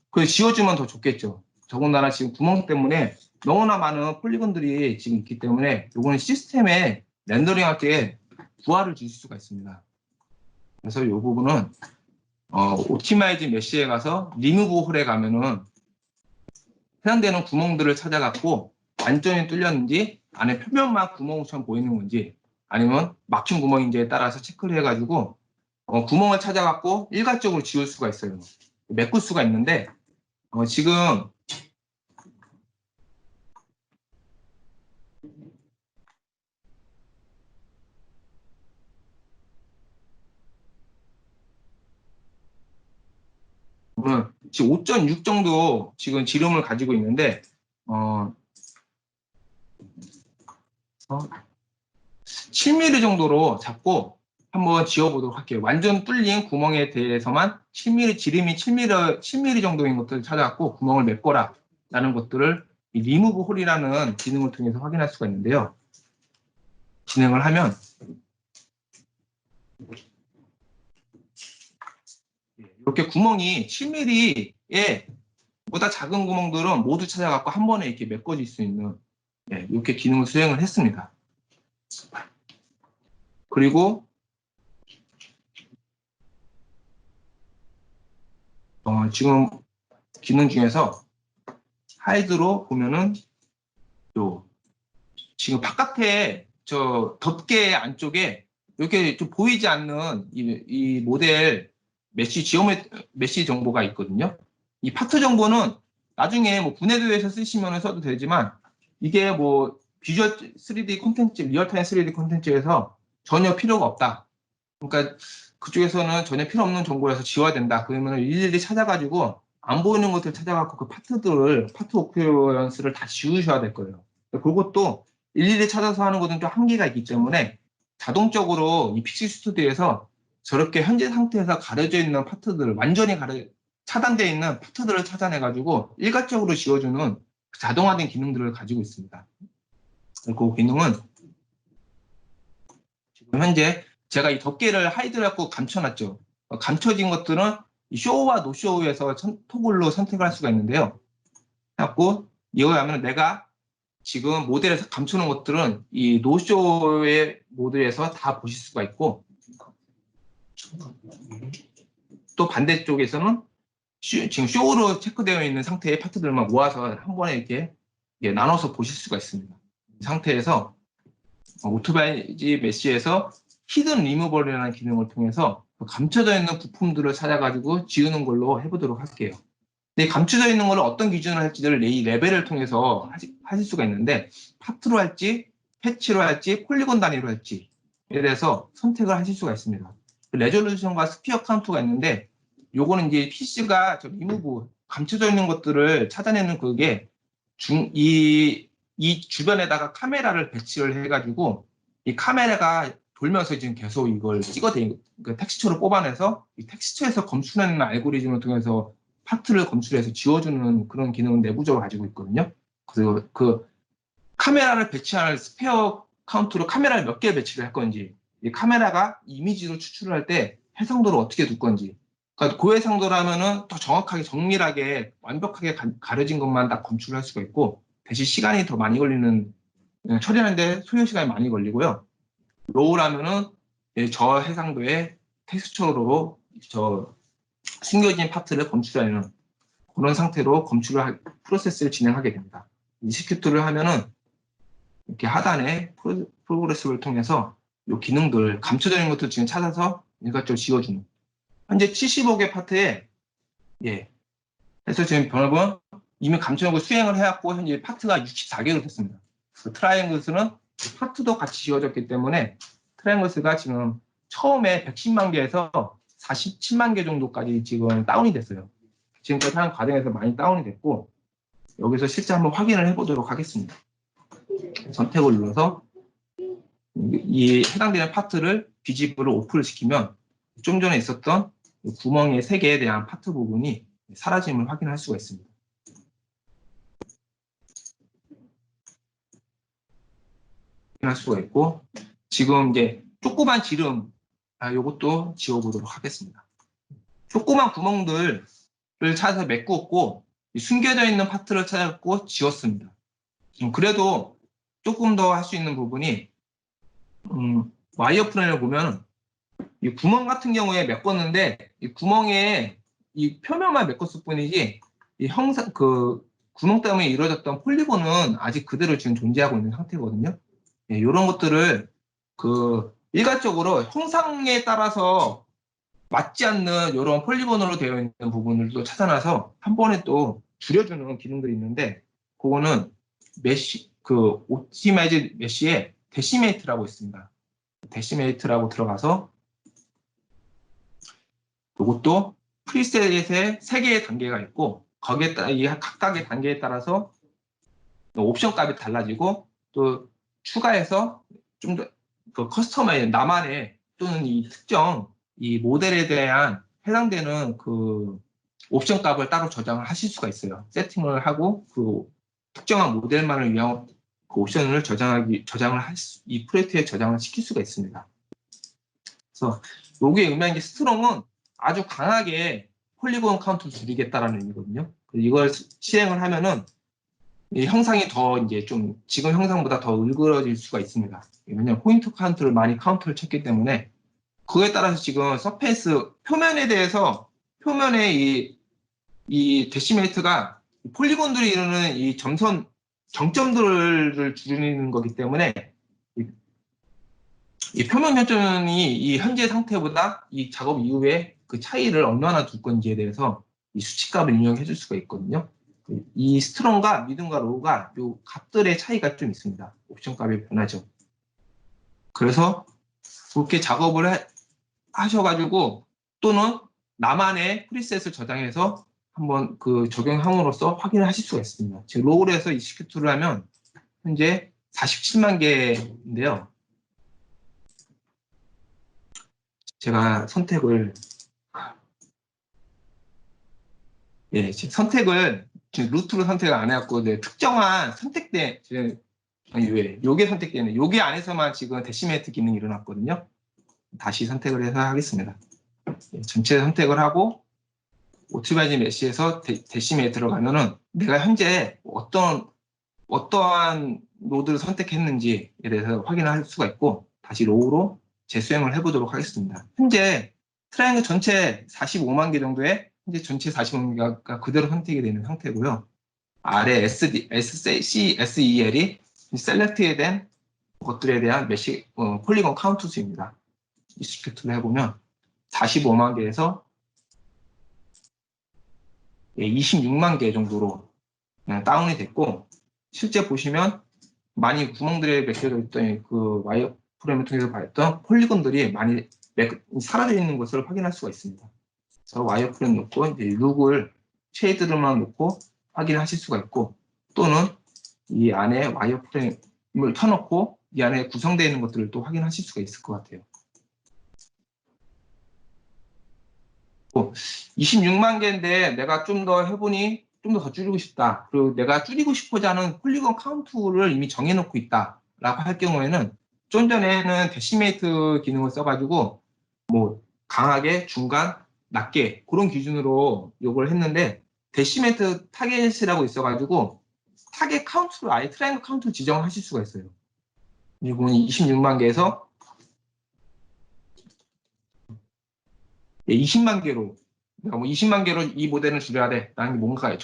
그걸 지워주면 더 좋겠죠. 더군다나 지금 구멍 때문에 너무나 많은 폴리곤들이 지금 있기 때문에 이거는 시스템에 렌더링할 때 부하를 줄 수가 있습니다. 그래서 이 부분은 옵티마이즈 메쉬에 가서 리무브 홀에 가면은 해당되는 구멍들을 찾아갖고 완전히 뚫렸는지 안에 표면만 구멍처럼 보이는 건지 아니면 막힌 구멍인지에 따라서 체크를 해가지고 구멍을 찾아갖고 일괄적으로 지울 수가 있어요. 메꿀 수가 있는데 지금 지금 5.6 정도 지금 지름을 가지고 있는데 7mm 정도로 잡고 한번 지워보도록 할게요. 완전 뚫린 구멍에 대해서만 7mm, 지름이 7mm 정도인 것들을 찾아갖고 구멍을 메꿔라 라는 것들을 이 리무브 홀이라는 기능을 통해서 확인할 수가 있는데요. 진행을 하면 이렇게 구멍이 7mm에 보다 작은 구멍들은 모두 찾아갖고 한 번에 이렇게 메꿔질 수 있는 이렇게 기능을 수행을 했습니다. 그리고 지금 기능 중에서 하이드로 보면은 지금 바깥에 저 덮개 안쪽에 이렇게 좀 보이지 않는 이 모델 메시 정보가 있거든요. 이 파트 정보는 나중에 뭐 분해도에서 쓰시면 써도 되지만 이게 뭐 비주얼 3D 콘텐츠, 리얼타임 3D 콘텐츠에서 전혀 필요가 없다. 그러니까 그쪽에서는 전혀 필요 없는 정보라서 지워야 된다. 그러면 일일이 찾아가지고 안 보이는 것들 찾아갖고 그 파트 오큐런스를 다 지우셔야 될 거예요. 그것도 일일이 찾아서 하는 것은 좀 한계가 있기 때문에 자동적으로 이 픽시 스튜디오에서 저렇게 현재 상태에서 가려져 있는 파트들을 완전히 차단되어 있는 파트들을 찾아내가지고 일괄적으로 지워주는 자동화된 기능들을 가지고 있습니다. 그 기능은 지금 현재 제가 이 덮개를 하이드라고 감춰놨죠. 감춰진 것들은 쇼와 노쇼에서 토글로 선택을 할 수가 있는데요. 그래갖고 이거에 하면 내가 지금 모델에서 감춰놓은 것들은 이 노쇼의 모드에서 다 보실 수가 있고 또 반대쪽에서는 지금 쇼로 체크되어 있는 상태의 파트들만 모아서 한 번에 이렇게 나눠서 보실 수가 있습니다. 이 상태에서 오토바이지 메시에서 히든 리무벌이라는 기능을 통해서 감춰져 있는 부품들을 찾아가지고 지우는 걸로 해보도록 할게요. 근데 감춰져 있는 걸 어떤 기준으로 할지를 이 레벨을 통해서 하실 수가 있는데 파트로 할지, 패치로 할지, 폴리곤 단위로 할지에 대해서 선택을 하실 수가 있습니다. 레졸루션과 스피어 카운트가 있는데 요거는 이제 PC가 리무브, 감춰져 있는 것들을 찾아내는 그게 이 주변에다가 카메라를 배치를 해가지고 이 카메라가 돌면서 지금 계속 이걸 그 텍스처를 뽑아내서 이 텍스처에서 검출하는 알고리즘을 통해서 파트를 검출해서 지워주는 그런 기능을 내부적으로 가지고 있거든요. 그래서 그 카메라를 배치할 스페어 카운트로 카메라를 몇 개 배치를 할 건지, 이 카메라가 이미지로 추출을 할 때 해상도를 어떻게 둘 건지, 그러니까 고해상도라면은 더 정확하게 정밀하게 완벽하게 가려진 것만 딱 검출을 할 수가 있고 대신 시간이 더 많이 걸리는 처리하는데 소요 시간이 많이 걸리고요. 로우라면은 저해상도의 텍스처로 숨겨진 파트를 검출하는 그런 상태로 프로세스를 진행하게 됩니다. 이시큐트를 하면은 이렇게 하단에 프로그레스를 통해서 이 기능들 감춰져 있는 것들 지금 찾아서 일괄적으로 지워주는. 현재 75개 파트에 그래서 지금 변업은 이미 감춰놓고 수행을 해왔고 현재 파트가 64개로 됐습니다. 그 트라이앵글스는 파트도 같이 지워졌기 때문에 트라이앵글스가 지금 처음에 110만 개에서 47만 개 정도까지 지금 다운이 됐어요. 지금까지 하는 과정에서 많이 다운이 됐고 여기서 실제 한번 확인을 해보도록 하겠습니다. 선택을 눌러서 이 해당되는 파트를 비집으로 오프를 시키면 좀 전에 있었던 구멍의 3개에 대한 파트 부분이 사라짐을 확인할 수가 있습니다. 확인할 수가 있고 지금 이제 조그만 지름 요것도 지워보도록 하겠습니다. 조그만 구멍들을 찾아서 메꾸었고 숨겨져 있는 파트를 찾았고 지웠습니다. 그래도 조금 더 할 수 있는 부분이 와이어프레임을 보면 이 구멍 같은 경우에 메꿨는데 이 구멍에 이 표면만 메꿨을 뿐이지 이 구멍 때문에 이루어졌던 폴리곤은 아직 그대로 지금 존재하고 있는 상태거든요. 예, 이런 것들을 일괄적으로 형상에 따라서 맞지 않는 이런 폴리곤으로 되어 있는 부분들도 찾아놔서 한 번에 또 줄여주는 기능들이 있는데, 그거는 옵티마이즈 메쉬에 데시메이트라고 있습니다. 데시메이트라고 들어가서 이것도 프리셋의 3개의 단계가 있고, 거기에 따라 이 각각의 단계에 따라서 옵션 값이 달라지고, 또 추가해서 좀 더 커스터마이즈, 나만의 또는 이 특정 이 모델에 대한 해당되는 옵션 값을 따로 저장을 하실 수가 있어요. 세팅을 하고 특정한 모델만을 위한 옵션을 이 프로젝트에 저장을 시킬 수가 있습니다. 그래서 여기에 의미한 게 스트롱은 아주 강하게 폴리곤 카운트를 줄이겠다라는 의미거든요. 이걸 실행을 하면은 이 형상이 더 이제 좀 지금 형상보다 더 일그러질 수가 있습니다. 왜냐하면 포인트 카운트를 많이 카운트를 쳤기 때문에, 그거에 따라서 지금 서페이스 표면에 대해서 표면에 이 데시메이트가 폴리곤들이 이루는 이 정점들을 줄이는 거기 때문에, 이 표면 결정이 이 현재 상태보다 이 작업 이후에 그 차이를 얼마나 둘 건지에 대해서 이 수치값을 입력해 줄 수가 있거든요. 이 스트롱과 미듬과 로우가 이 값들의 차이가 좀 있습니다. 옵션 값이 변하죠. 그래서 그렇게 작업을 하셔가지고, 또는 나만의 프리셋을 저장해서 한번 적용함으로써 확인을 하실 수가 있습니다. 지금 로우를 해서 이시큐트를 하면 현재 47만 개인데요. 제가 선택을 지금 루트로 선택을 안 해갖고, 특정한 선택된, 요게 선택되는, 요게 안에서만 지금 데시메이트 기능이 일어났거든요. 다시 선택을 해서 하겠습니다. 전체 선택을 하고, 옵티마이즈 메쉬에서 데시메이트 들어가면은 내가 현재 어떠한 노드를 선택했는지에 대해서 확인할 수가 있고, 다시 로우로 재수행을 해보도록 하겠습니다. 현재 트라이앵글 전체 45만 개 정도의 현재 전체 45만 개가 그대로 선택이 되는 상태고요. 아래 SCSEL이 셀렉트에 된 것들에 대한 폴리곤 카운트 수입니다. 익스큐트를 해보면 45만 개에서 26만 개 정도로 다운이 됐고, 실제 보시면 많이 구멍들에 맥혀져 있던 그 와이어 프레임을 통해서 봤던 폴리곤들이 많이 사라져 있는 것을 확인할 수가 있습니다. 그래서 와이어 프레임 놓고 이제 룩을 쉐이드를만 놓고 확인하실 수가 있고, 또는 이 안에 와이어 프레임을 켜놓고 이 안에 구성되어 있는 것들을 또 확인하실 수가 있을 것 같아요. 26만 개인데 내가 좀 더 해보니 좀 더 줄이고 싶다. 그리고 내가 줄이고 싶고자 하는 폴리곤 카운트를 이미 정해놓고 있다라고 할 경우에는, 좀 전에는 데시메이트 기능을 써가지고 뭐 강하게, 중간, 낮게 그런 기준으로 요걸 했는데, 데시메이트 타겟이라고 있어가지고 타겟 카운트를 아예 트라이앵글 카운트를 지정을 하실 수가 있어요. 이건 26만 개에서 20만 개로, 내가 뭐 20만 개로 이 모델을 줄여야 돼, 라는 게 뭔가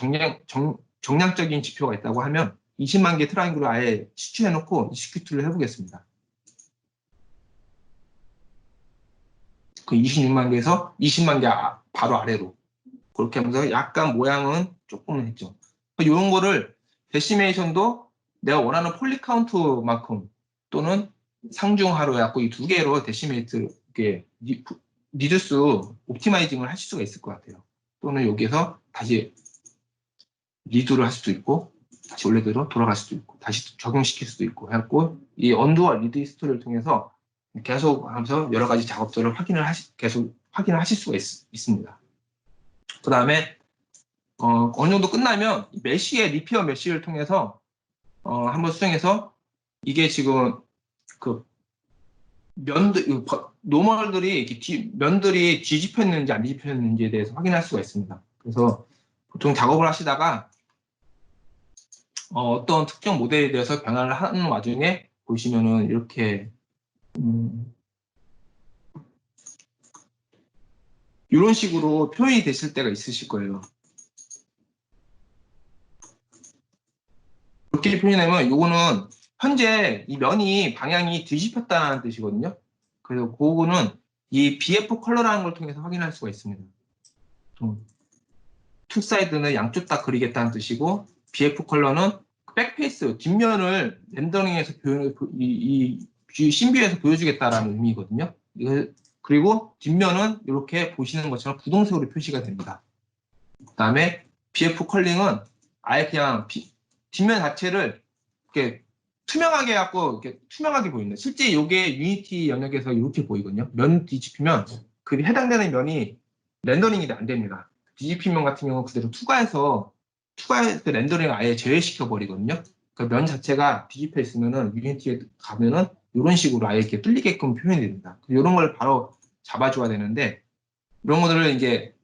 정량적인 지표가 있다고 하면 20만 개 트라이앵글을 아예 추출해놓고 익스큐트를 해보겠습니다. 그 26만 개에서 20만 개 바로 아래로 그렇게 하면서 약간 모양은 조금은 했죠. 이런 거를 데시메이션도 내가 원하는 폴리 카운트만큼 또는 상중하로 해갖고 이 두 개로 데시메이트 리듀스 옵티마이징을 하실 수가 있을 것 같아요. 또는 여기에서 다시 리드를 할 수도 있고, 다시 원래대로 돌아갈 수도 있고, 다시 적용시킬 수도 있고 해갖고, 이 언두와 리드 히스토리를 통해서 계속 하면서 여러 가지 작업들을 계속 확인을 하실 수가 있습니다. 그 다음에 어느 정도 끝나면 리피어 메쉬를 통해서 한번 수정해서, 이게 지금 면들이 뒤집혔는지 안 뒤집혔는지에 대해서 확인할 수가 있습니다. 그래서 보통 작업을 하시다가 어떤 특정 모델에 대해서 변화를 하는 와중에 보시면은 이렇게 이런 식으로 표현이 됐을 때가 있으실 거예요. 이렇게 표현하면 요거는 현재 이 면이 방향이 뒤집혔다는 뜻이거든요. 그래서 그거는 이 BF 컬러라는 걸 통해서 확인할 수가 있습니다. 투 사이드는 양쪽 다 그리겠다는 뜻이고 BF 컬러는 백페이스 뒷면을 렌더링해서 이 신비에서 보여주겠다라는 의미거든요. 그리고 뒷면은 이렇게 보시는 것처럼 부동색으로 표시가 됩니다. 그다음에 BF 컬링은 아예 그냥 뒷면 자체를 이렇게 투명하게 해갖고 이렇게 투명하게 보입니다. 실제 이게 유니티 영역에서 이렇게 보이거든요. 면 뒤집히면 그 해당되는 면이 렌더링이 안 됩니다. 뒤집힌 면 같은 경우는 그대로 투과해서 렌더링을 아예 제외시켜 버리거든요. 그 면 자체가 뒤집혀 있으면은 유니티에 가면은 이런 식으로 아예 이렇게 뚫리게끔 표현이 됩니다. 이런 걸 바로 잡아줘야 되는데 이런 것들을 이제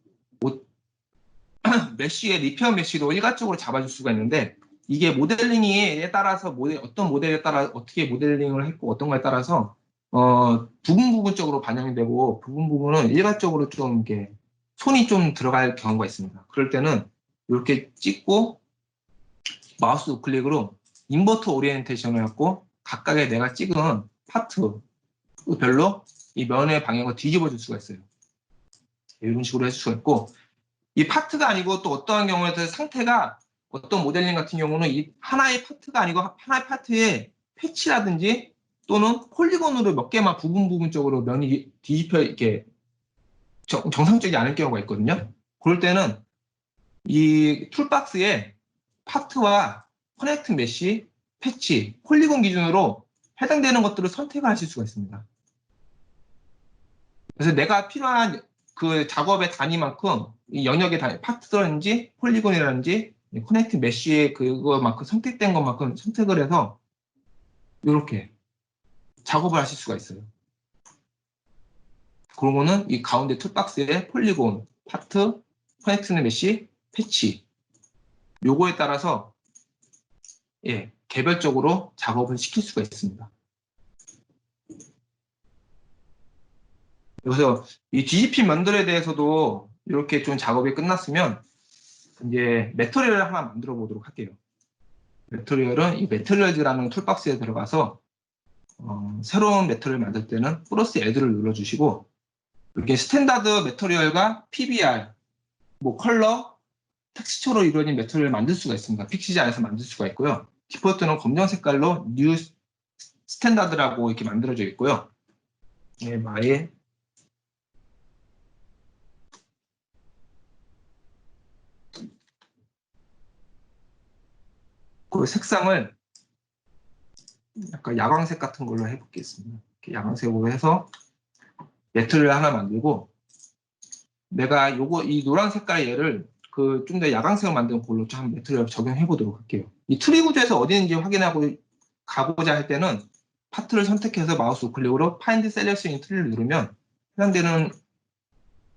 메쉬의 리페어 메쉬로 일괄적으로 잡아줄 수가 있는데 이게 모델링에 따라서 어떤 모델에 따라 어떻게 모델링을 했고 어떤 거에 따라서 부분적으로 반영이 되고 부분은 일괄적으로 좀 이렇게 손이 좀 들어갈 경우가 있습니다. 그럴 때는 이렇게 찍고 마우스 우클릭으로 인버터 오리엔테이션을 갖고 각각의 내가 찍은 파트별로 이 면의 방향을 뒤집어 줄 수가 있어요. 이런 식으로 해줄 수가 있고 이 파트가 아니고 또 어떠한 경우에도 상태가 어떤 모델링 같은 경우는 이 하나의 파트가 아니고 하나의 파트에 패치라든지 또는 폴리곤으로 몇 개만 부분적으로 면이 뒤집혀 이렇게 정상적이지 않을 경우가 있거든요. 그럴 때는 이 툴박스에 파트와 커넥트 메쉬, 패치, 폴리곤 기준으로 해당되는 것들을 선택을 하실 수가 있습니다. 그래서 내가 필요한 그 작업의 단위만큼 이 영역의 단위, 파트라든지 폴리곤이라든지 커넥트 메쉬의 그거만큼 선택된 것만큼 선택을 해서 이렇게 작업을 하실 수가 있어요. 그런 거는 이 가운데 툴박스에 폴리곤, 파트, 커넥트 메쉬, 패치 요거에 따라서 개별적으로 작업을 시킬 수가 있습니다. 그래서 이 뒤집힌 면들에 대해서도 이렇게 좀 작업이 끝났으면 이제 매터리얼을 하나 만들어 보도록 할게요. 매터리얼은 이 매터리얼즈라는 툴박스에 들어가서 새로운 매터리얼을 만들 때는 플러스 애드를 눌러주시고 이렇게 스탠다드 매터리얼과 PBR, 뭐 컬러, 텍스처로 이루어진 매터리얼을 만들 수가 있습니다. 픽시즈 안에서 만들 수가 있고요. 디폴트는 검정 색깔로 뉴 스탠다드라고 이렇게 만들어져 있고요. 마의 그 색상을 약간 야광색 같은 걸로 해보겠습니다. 이렇게 야광색으로 해서 매트를 하나 만들고 내가 이 노란 색깔의 얘를 그 좀 더 야광색을 만든 걸로 좀 매트를 적용해 보도록 할게요. 이 트리 구조에서 어디 있는지 확인하고 가고자 할 때는 파트를 선택해서 마우스 우클릭으로 Find Selection in Tree를 누르면 해당되는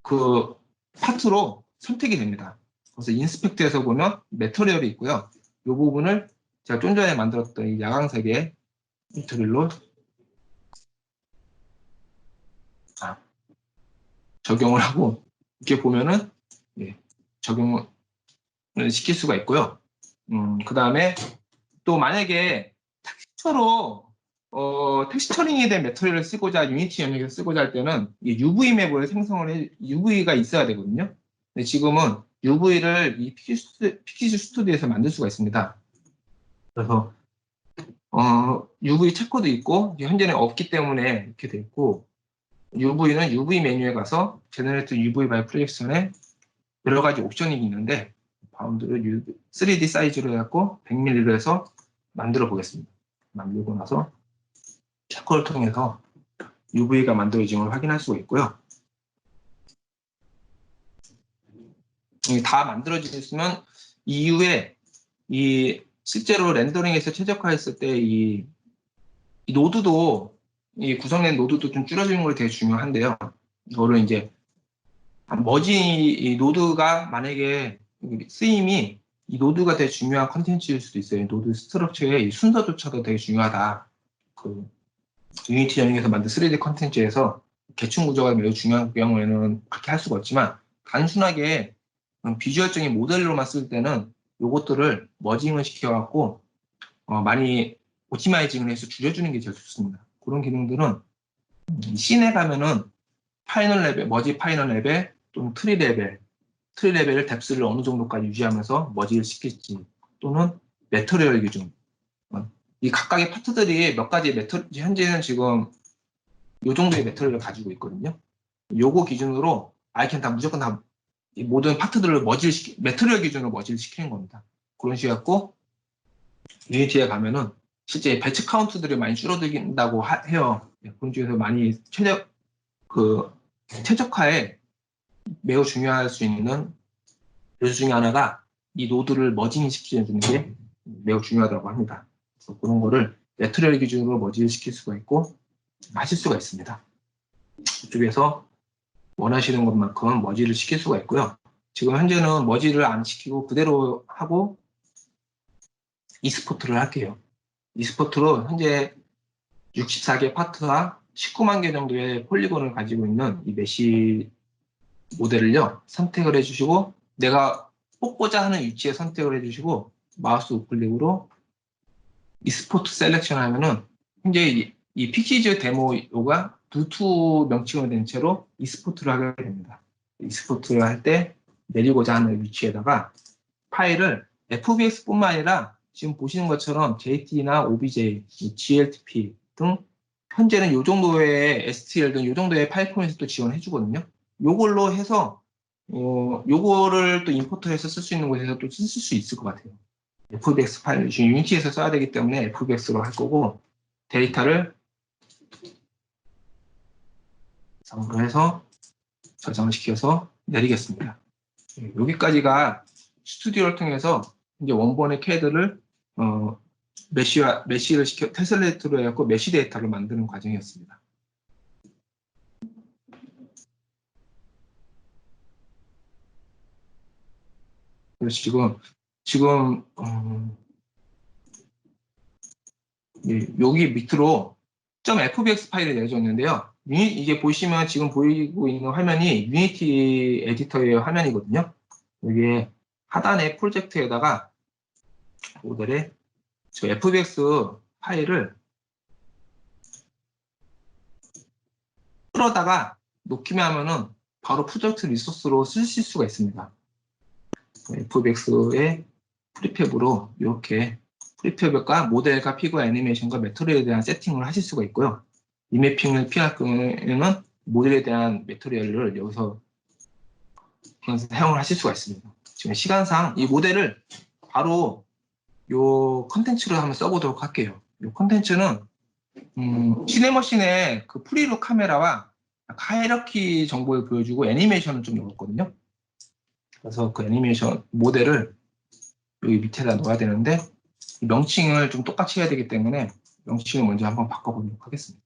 그 파트로 선택이 됩니다. 그래서 인스펙트에서 보면 매터리얼이 있고요. 이 부분을 제가 좀 전에 만들었던 이 야광색의 드릴로 적용을 하고 이렇게 보면은 적용을 시킬 수가 있고요. 그 다음에 또 만약에 텍스처링이 된 매터리얼을 쓰고자 유니티 영역을 쓰고자 할 때는 UV 맵을 UV가 있어야 되거든요. 근데 지금은 UV를 이 픽시즈 스튜디오에서 만들 수가 있습니다. 그래서 UV 체크도 있고 현재는 없기 때문에 이렇게 돼 있고 UV는 UV 메뉴에 가서 제너레이트 UV 바이 프로젝션에 여러 가지 옵션이 있는데 바운드를 3D 사이즈로 해갖고 100mm로 해서 만들어 보겠습니다. 만들고 나서 체크를 통해서 UV가 만들어진 걸 확인할 수가 있고요. 다 만들어졌으면 이후에 실제로 렌더링에서 최적화했을 때 이 노드도 이 구성된 노드도 좀 줄여주는 게 되게 중요한데요. 이거를 이제 이 노드가 만약에 쓰임이 이 노드가 되게 중요한 컨텐츠일 수도 있어요. 노드 스트럭처의 이 순서조차도 되게 중요하다. 그 유니티 영역에서 만든 3D 컨텐츠에서 계층 구조가 매우 중요한 경우에는 그렇게 할 수가 없지만 단순하게 비주얼적인 모델로만 쓸 때는 이것들을 머징을 시켜갖고 많이 오티마이징을 해서 줄여주는 게 제일 좋습니다. 그런 기능들은 씬에 가면은 파이널 레벨, 머지 파이널 레벨 또는 트리 레벨을 뎁스를 어느 정도까지 유지하면서 머지를 시킬지 또는 매터리얼 기준 이 각각의 파트들이 몇 가지 현재는 지금 요 정도의 매터리얼을 가지고 있거든요. 요거 기준으로 아이캔 다 무조건 다 모든 파트들을 매터리얼 기준으로 머지를 시키는 겁니다. 그런 식으로 갖고 유니티에 가면은 실제 배치 카운트들이 많이 줄어들긴다고 해요. 그런 쪽에서 많이 최적화에 매우 중요할 수 있는 요소 중에 하나가 이 노드를 머징 시켜주는 게 매우 중요하다고 합니다. 그래서 그런 거를 매트리얼 기준으로 머징을 시킬 수가 있고 하실 수가 있습니다. 이쪽에서 원하시는 것만큼 머지를 시킬 수가 있고요. 지금 현재는 머지를 안 시키고 그대로 하고 e스포트를 할게요. e스포트로 현재 64개 파트와 19만 개 정도의 폴리곤을 가지고 있는 이 메시 모델을요, 선택을 해주시고 내가 뽑고자 하는 위치에 선택을 해주시고 마우스 우클릭으로 e스포트 셀렉션 하면은 현재 이 픽시즈 데모가 루트 명칭으로 된 채로 e스포트를 하게 됩니다. e스포트를 할 때 내리고자 하는 위치에다가 파일을 FBX뿐만 아니라 지금 보시는 것처럼 JT나 OBJ, GLTP 등 현재는 이 정도의 STL 등 이 정도의 파일 포맷도 지원해 주거든요. 요걸로 해서 요거를 또 임포트해서 쓸 수 있는 곳에서 또 쓸 수 있을 것 같아요. FBX 파일, 지금 유니티에서 써야 되기 때문에 FBX로 할 거고 데이터를 해서 저장을 시켜서 내리겠습니다. 여기까지가 스튜디오를 통해서 이제 원본의 CAD를 메시를 시켜 테슬레이트로 해갖고 메시 데이터를 만드는 과정이었습니다. 그래서 지금 여기 밑으로 .fbx 파일이 내려졌는데요. 이게 보시면 지금 보이고 있는 화면이 유니티 에디터의 화면이거든요. 여기에 하단의 프로젝트에다가 모델에 저 fbx 파일을 끌어다가 놓기만 하면은 바로 프로젝트 리소스로 쓰실 수가 있습니다. fbx의 프리팹으로 이렇게 프리팹과 모델과 피규어 애니메이션과 매트리얼에 대한 세팅을 하실 수가 있고요. 이 매핑을 피할 경우에는 모델에 대한 매트리얼을 여기서 사용을 하실 수가 있습니다. 지금 시간상 이 모델을 바로 요 컨텐츠로 한번 써보도록 할게요. 이 컨텐츠는 시네머신의 그 프리룩 카메라와 하이러키 정보를 보여주고 애니메이션을 좀 넣었거든요. 그래서 그 애니메이션 모델을 여기 밑에다 넣어야 되는데 명칭을 좀 똑같이 해야 되기 때문에 명칭을 먼저 한번 바꿔보도록 하겠습니다.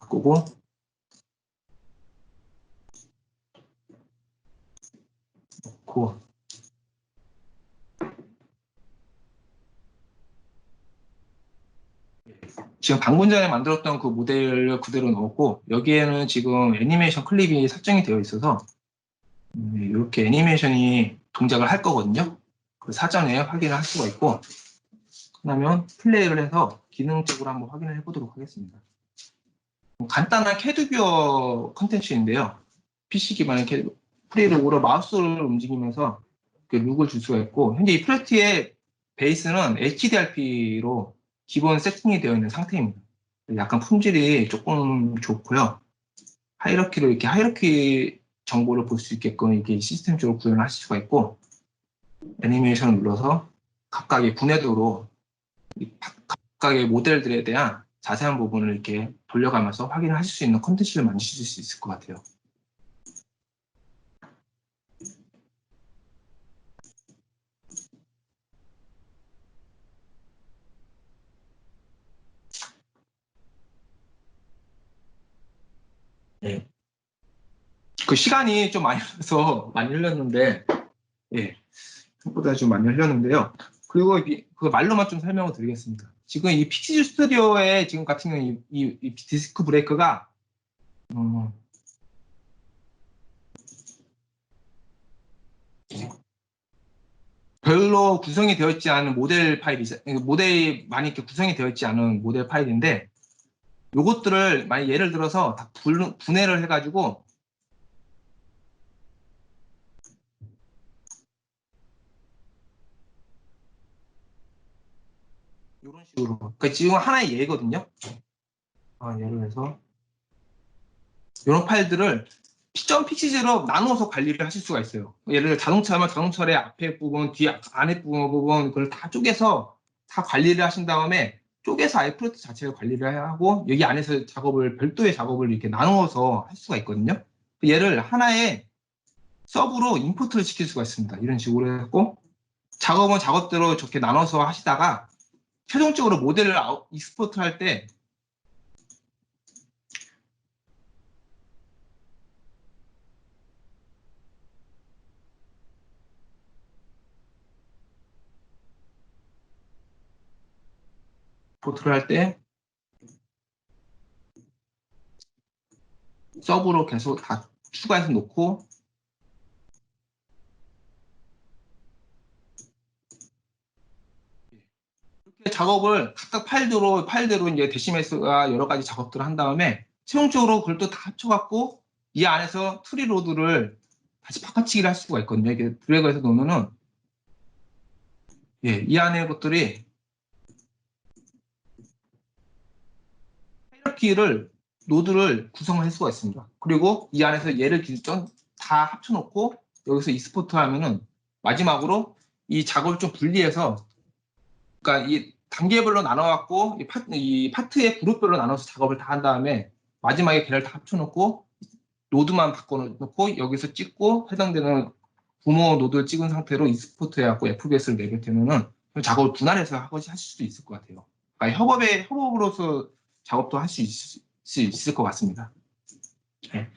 바꾸고 넣고 지금 방금 전에 만들었던 그 모델을 그대로 넣었고 여기에는 지금 애니메이션 클립이 설정이 되어 있어서 이렇게 애니메이션이 동작을 할 거거든요. 그 사전에 확인을 할 수가 있고 그러면 플레이를 해서 기능적으로 한번 확인을 해보도록 하겠습니다. 간단한 캐드뷰어 컨텐츠인데요. PC 기반의 프리룩으로 마우스를 움직이면서 룩을 줄 수가 있고 현재 이 프로젝트의 베이스는 HDRP로 기본 세팅이 되어 있는 상태입니다. 약간 품질이 조금 좋고요. 하이러키로 이렇게 하이러키 정보를 볼 수 있게끔 이렇게 시스템적으로 구현을 하실 수가 있고 애니메이션을 눌러서 각각의 분해도로 각각의 모델들에 대한 자세한 부분을 이렇게 돌려가면서 확인을 하실 수 있는 컨텐츠를 만드실 수 있을 것 같아요. 네. 그 시간이 좀 많이 흘러서 많이 흘렸는데, 예, 생각보다 좀 많이 흘렸는데요. 그리고 그 말로만 좀 설명을 드리겠습니다. 지금 이 픽시즈 스튜디오의 지금 같은 경우 이 디스크 브레이크가 별로 구성이 되어 있지 않은 모델 모델이 많이 이렇게 구성이 되어 있지 않은 모델 파일인데, 요것들을 만약 예를 들어서 다 분해를 해가지고 이런 식으로, 그러니까 지금 하나의 예거든요. 예를 들어서 이런 파일들을 .pxz로 나누어서 관리를 하실 수가 있어요. 예를 들어 자동차면 자동차의 앞에 부분, 뒤 안에 부분 그걸 다 쪼개서 다 관리를 하신 다음에 쪼개서 아예 프로젝트 자체를 관리를 하고 여기 안에서 작업을 별도의 작업을 이렇게 나누어서 할 수가 있거든요. 얘를 하나의 서브로 임포트를 시킬 수가 있습니다. 이런 식으로 해갖고 작업은 작업대로 저렇게 나눠서 하시다가 최종적으로 모델을 익스포트 할 때 포트를 할 때 서브로 계속 다 추가해서 놓고 이렇게 작업을 각각 파일대로 이제 데시메스가 여러 가지 작업들을 한 다음에 최종적으로 그걸 또 다 합쳐갖고 이 안에서 트리 로드를 다시 바꿔치기를 할 수가 있거든요. 이렇게 드래그해서 놓으면은 이 안에 것들이 하이라키를 노드를 구성을 할 수가 있습니다. 그리고 이 안에서 얘를 기준 다 합쳐놓고 여기서 익스포트 하면은 마지막으로 이 작업을 좀 분리해서, 그러니까 이 단계별로 나눠갖고 이 파트의 그룹별로 나눠서 작업을 다 한 다음에 마지막에 걔를 다 합쳐놓고 노드만 바꿔놓고 여기서 찍고 해당되는 부모 노드를 찍은 상태로 익스포트 해갖고 FBS를 내게 되면은 작업을 분할해서 하실 수도 있을 것 같아요. 그러니까 협업으로서 작업도 할 수 있을 것 같습니다. 네.